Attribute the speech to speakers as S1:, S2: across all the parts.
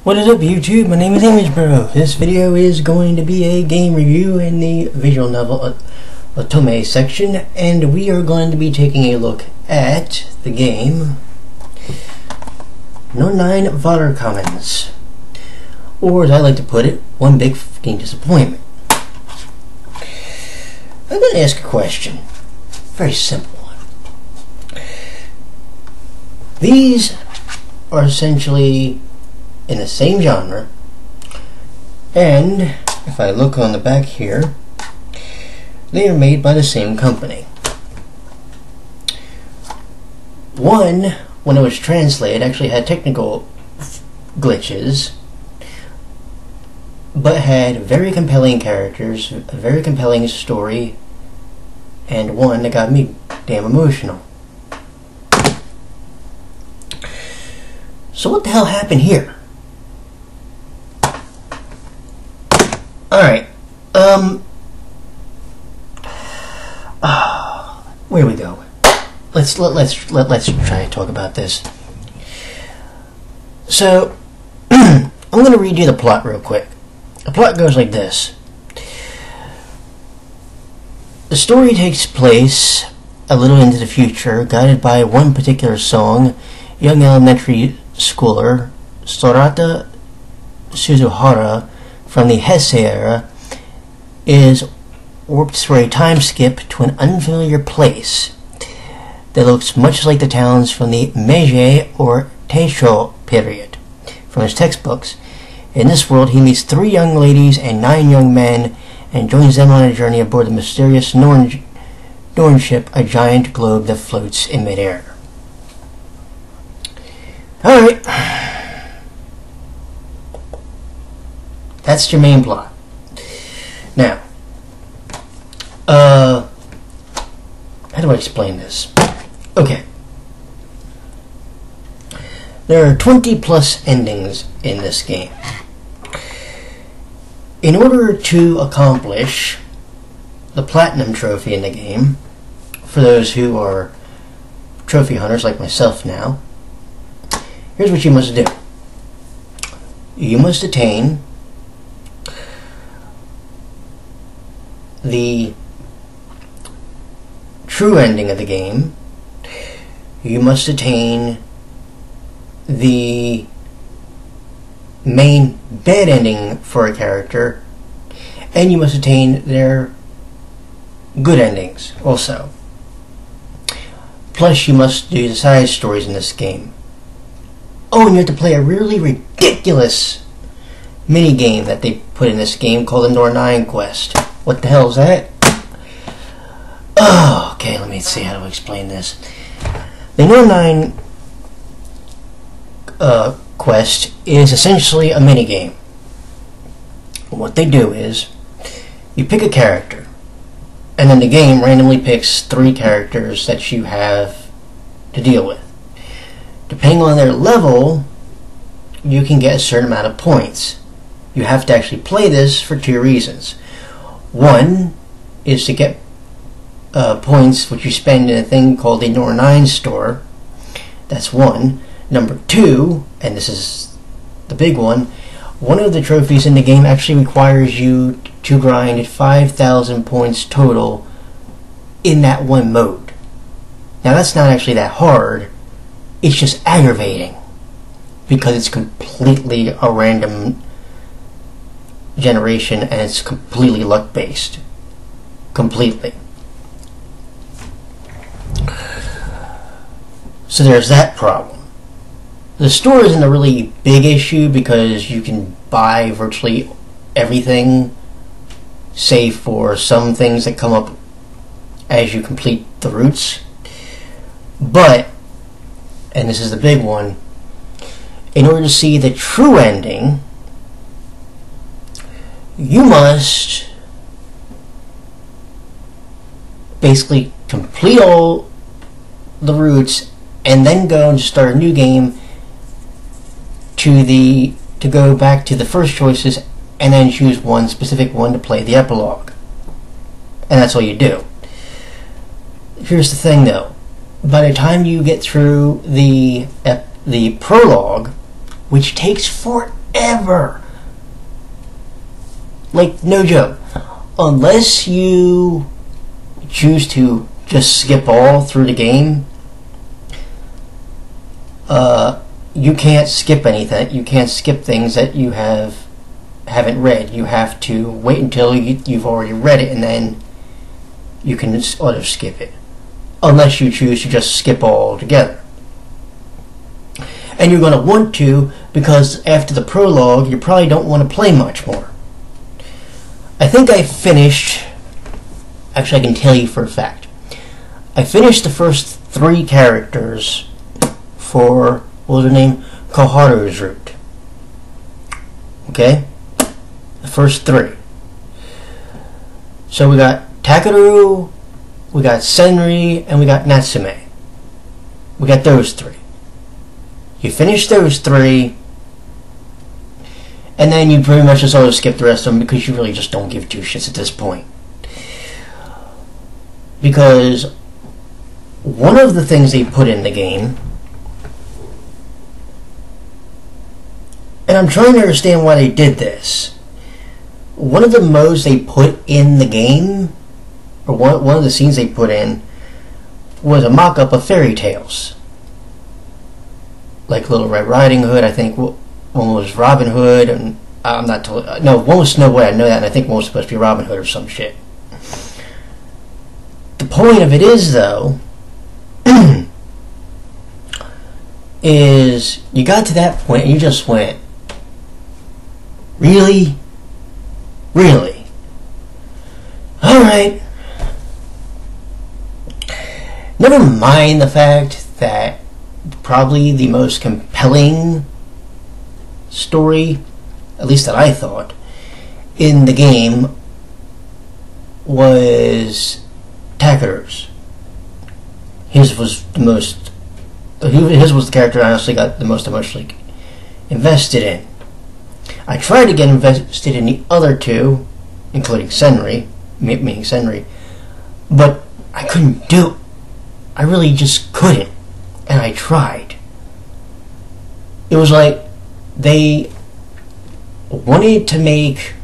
S1: What is up, YouTube? My name is Amisbro. This video is going to be a game review in the visual novel Otome section, and we are going to be taking a look at the game Norn9 Var Commons, or as I like to put it, one big fucking disappointment. I'm going to ask a question. Very simple one. These are essentially in the same genre, and if I look on the back here, they are made by the same company. One, when it was translated, actually had technical glitches, but had very compelling characters, a very compelling story, and one that got me damn emotional. So what the hell happened here? Alright, where we go? Let's try to talk about this. So, I'm going to read you the plot real quick. The plot goes like this. The story takes place a little into the future, guided by one particular song. Young elementary schooler Sorata Suzuhara from the Heisei era is warped through a time skip to an unfamiliar place that looks much like the towns from the Meiji or Taisho period from his textbooks. In this world, he meets 3 young ladies and 9 young men and joins them on a journey aboard the mysterious Norn ship, a giant globe that floats in midair. Alright. That's your main plot. Now, how do I explain this? Okay. There are 20 plus endings in this game. In order to accomplish the platinum trophy in the game, for those who are trophy hunters like myself now, here's what you must do. You must attain the true ending of the game. You must attain the main bad ending for a character, and you must attain their good endings also. Plus you must do the side stories in this game. Oh, and you have to play a really ridiculous mini game that they put in this game called the Norn9 quest. What the hell is that? Oh, okay, let me see how to explain this. The Norn9 quest is essentially a mini game. What they do is, you pick a character, and then the game randomly picks 3 characters that you have to deal with. Depending on their level, you can get a certain amount of points. You have to actually play this for 2 reasons. One is to get points which you spend in a thing called the Norn9 store. That's one. Number 2, and this is the big one of the trophies in the game actually requires you to grind 5,000 points total in that one mode. Now that's not actually that hard, it's just aggravating because it's completely a random generation and it's completely luck based. Completely. So there's that problem. The store isn't a really big issue because you can buy virtually everything save for some things that come up as you complete the routes. But, and this is the big one, in order to see the true ending, you must basically complete all the routes and then go and start a new game to go back to the first choices and then choose one specific one to play the epilogue. And that's all you do. Here's the thing though. By the time you get through the prologue, which takes forever, forever. Like, no joke. Unless you choose to just skip all through the game, you can't skip anything. You can't skip things that you haven't read. You have to wait until you've already read it, and then you can auto skip it. Unless you choose to just skip all together. And you're going to want to, because after the prologue, you probably don't want to play much more. I think I finished, actually I can tell you for a fact, I finished the first 3 characters for, what was her name? Koharu's route. Okay? The first 3. So we got Takeru, we got Senri, and we got Natsume. We got those 3. You finish those 3, and then you pretty much just auto skip the rest of them because you really just don't give 2 shits at this point. Because one of the things they put in the game, and I'm trying to understand why they did this. One of the modes they put in the game, or one of the scenes they put in, was a mock-up of fairy tales. Like Little Red Riding Hood, I think one was Robin Hood, and I'm not told. No, one was Snow White, I know that, and I think one was supposed to be Robin Hood or some shit. The point of it is, though, is you got to that point and you just went, really? Really? Alright. Never mind the fact that probably the most compelling story, at least that I thought, in the game was Takeru's. His was the most. His was the character I honestly got the most emotionally invested in. I tried to get invested in the other 2, including Senri, meaning Senri, but I couldn't do it. I really just couldn't, and I tried. It was like they wanted to make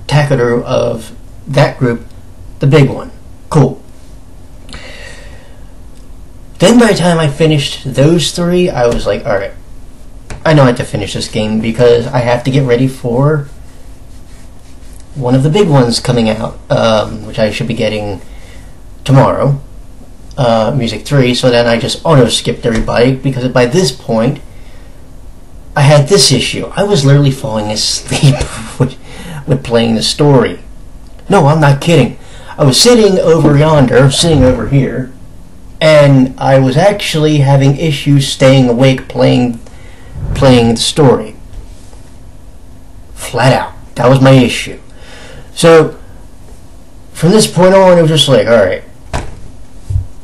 S1: Takeru of that group the big one. Cool. Then by the time I finished those 3, I was like, alright, I know I have to finish this game because I have to get ready for one of the big ones coming out, which I should be getting tomorrow, Music 3, so then I just auto-skipped everybody because by this point, I had this issue. I was literally falling asleep with playing the story. No, I'm not kidding. I was sitting over yonder, sitting over here, and I was actually having issues staying awake playing the story. Flat out. That was my issue. So, from this point on, it was just like, alright,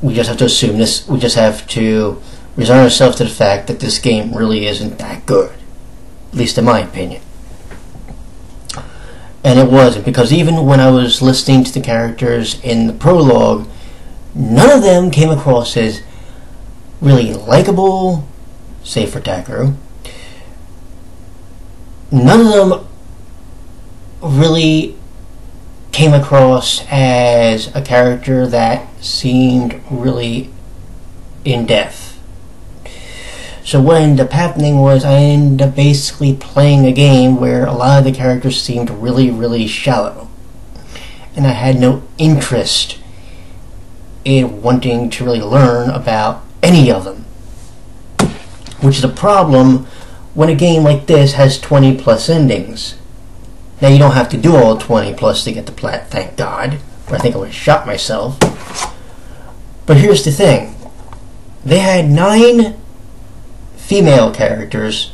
S1: we just have to assume this, we just have to resign ourselves to the fact that this game really isn't that good. At least in my opinion. And it wasn't, because even when I was listening to the characters in the prologue, none of them came across as really likable, save for Takeru. None of them really came across as a character that seemed really in-depth. So what ended up happening was I ended up basically playing a game where a lot of the characters seemed really, really shallow. And I had no interest in wanting to really learn about any of them. Which is a problem when a game like this has 20 plus endings. Now you don't have to do all 20 plus to get the plat, thank God. Or I think I would have shot myself. But here's the thing. They had 9 female characters,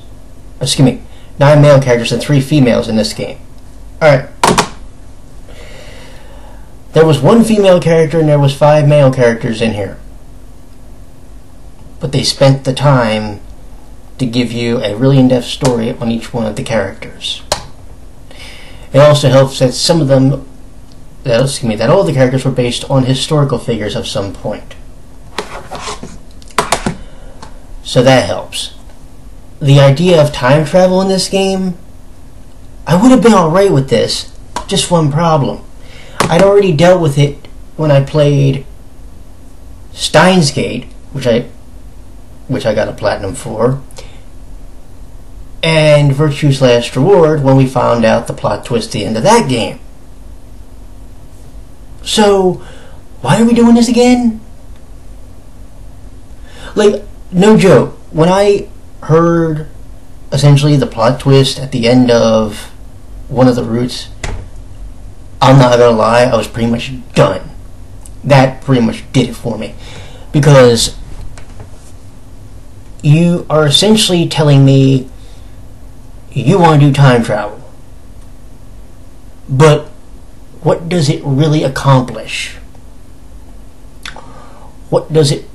S1: 9 male characters and 3 females in this game. Alright. There was 1 female character and there was 5 male characters in here. But they spent the time to give you a really in-depth story on each one of the characters. It also helps that some of them, that all the characters were based on historical figures of some point. So that helps. the idea of time travel in this game, I would have been alright with this. Just one problem. I'd already dealt with it when I played Steins Gate, which I got a platinum for, and Virtue's Last Reward, when we found out the plot twist at the end of that game. So, why are we doing this again? Like, no joke, when I heard essentially the plot twist at the end of one of the routes, I'm not gonna lie, I was pretty much done. That pretty much did it for me. Because you are essentially telling me you want to do time travel. But what does it really accomplish? What does it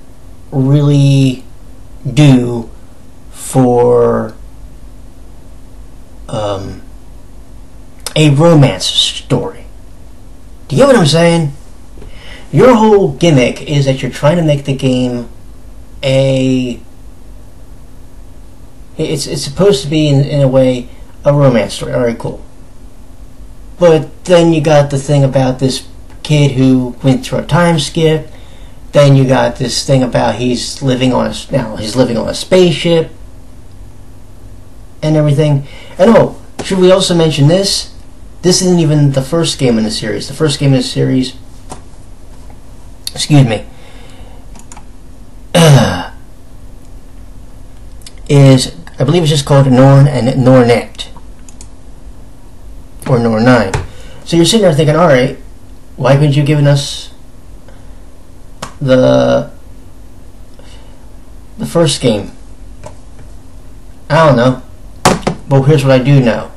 S1: really do for a romance story? Do you get what I'm saying? Your whole gimmick is that you're trying to make the game it's supposed to be in a way a romance story. Alright, cool. But then you got the thing about this kid who went through a time skip. Then you got this thing about he's living on a spaceship and everything. And oh, should we also mention this? This isn't even the first game in the series. The first game in the series, excuse me, is, I believe it's just called Norn and Norn9, or Norn9. So you're sitting there thinking, alright, why couldn't you given us the first game? I don't know. But here's what I do know.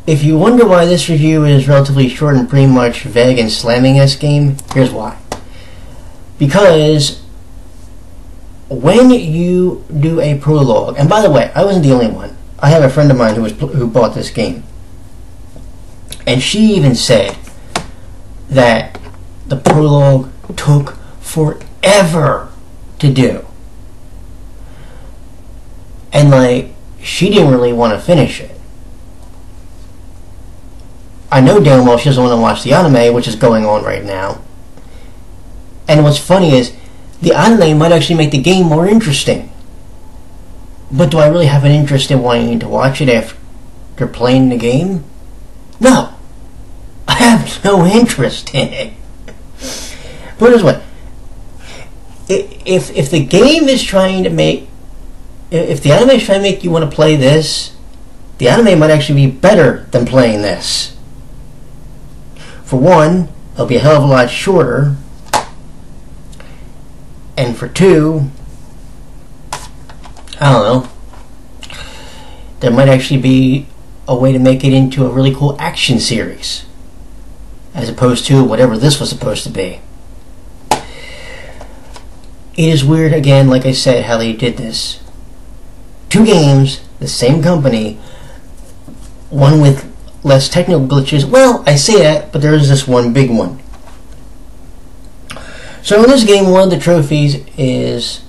S1: If you wonder why this review is relatively short and pretty much vague and slamming this game, here's why. Because when you do a prologue, and by the way, I wasn't the only one. I have a friend of mine who bought this game, and she even said that the prologue took forever to do, and like she didn't really want to finish it. I know damn well she doesn't want to watch the anime, which is going on right now. And what's funny is, the anime might actually make the game more interesting. But do I really have an interest in wanting to watch it after playing the game? No. I have no interest in it. Put it this way. If the game is trying to make... If the anime is trying to make you want to play this, the anime might actually be better than playing this. For one, it'll be a hell of a lot shorter. And for two, I don't know, there might actually be a way to make it into a really cool action series, as opposed to whatever this was supposed to be. It is weird, again, like I said, how they did this. 2 games, the same company, one with less technical glitches. Well, I say that, but there is this one big one. So in this game, one of the trophies is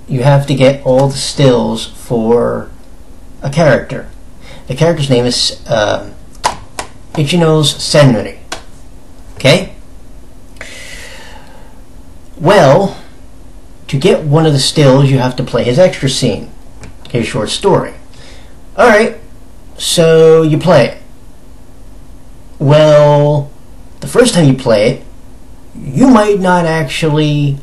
S1: you have to get all the stills for a character. The character's name is Ichino's Senri. Okay? Well, to get one of the stills, you have to play his extra scene, his short story. Alright, so you play it. Well, the first time you play it, you might not actually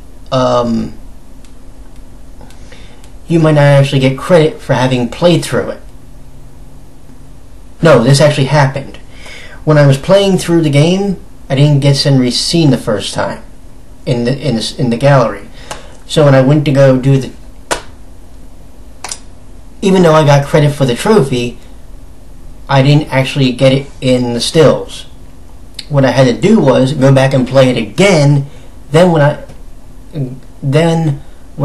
S1: get credit for having played through it. No, this actually happened. When I was playing through the game, I didn't get Senri's scene the first time in the gallery. So when I went to go do the, even though I got credit for the trophy, I didn't actually get it in the stills. What I had to do was go back and play it again. Then when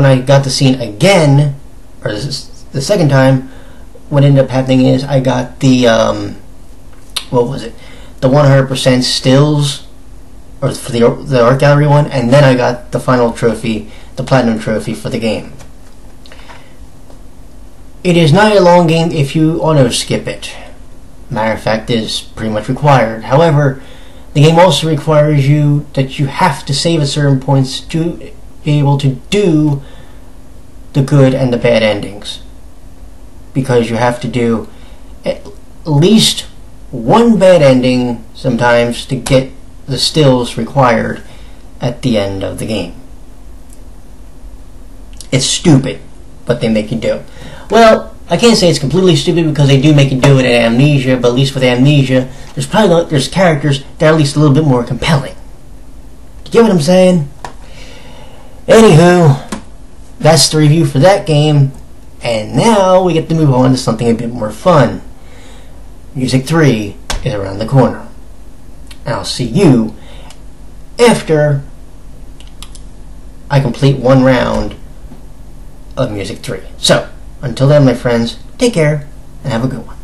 S1: I got the scene again, or the second time, what ended up happening is I got the what was it? The 100% stills, or for the art gallery one, and then I got the final trophy, the platinum trophy for the game. It is not a long game if you auto-skip it. Matter of fact, it is pretty much required. However, the game also requires you that you have to save at certain points to be able to do the good and the bad endings. Because you have to do at least one bad ending sometimes to get the stills required at the end of the game. It's stupid, but they make you do. Well, I can't say it's completely stupid because they do make you do it in Amnesia, but at least with Amnesia, there's characters that are at least a little bit more compelling. You get what I'm saying? Anywho, that's the review for that game, and now we get to move on to something a bit more fun. Music 3 is around the corner. I'll see you after I complete one round of Music 3. So, until then, my friends, take care and have a good one.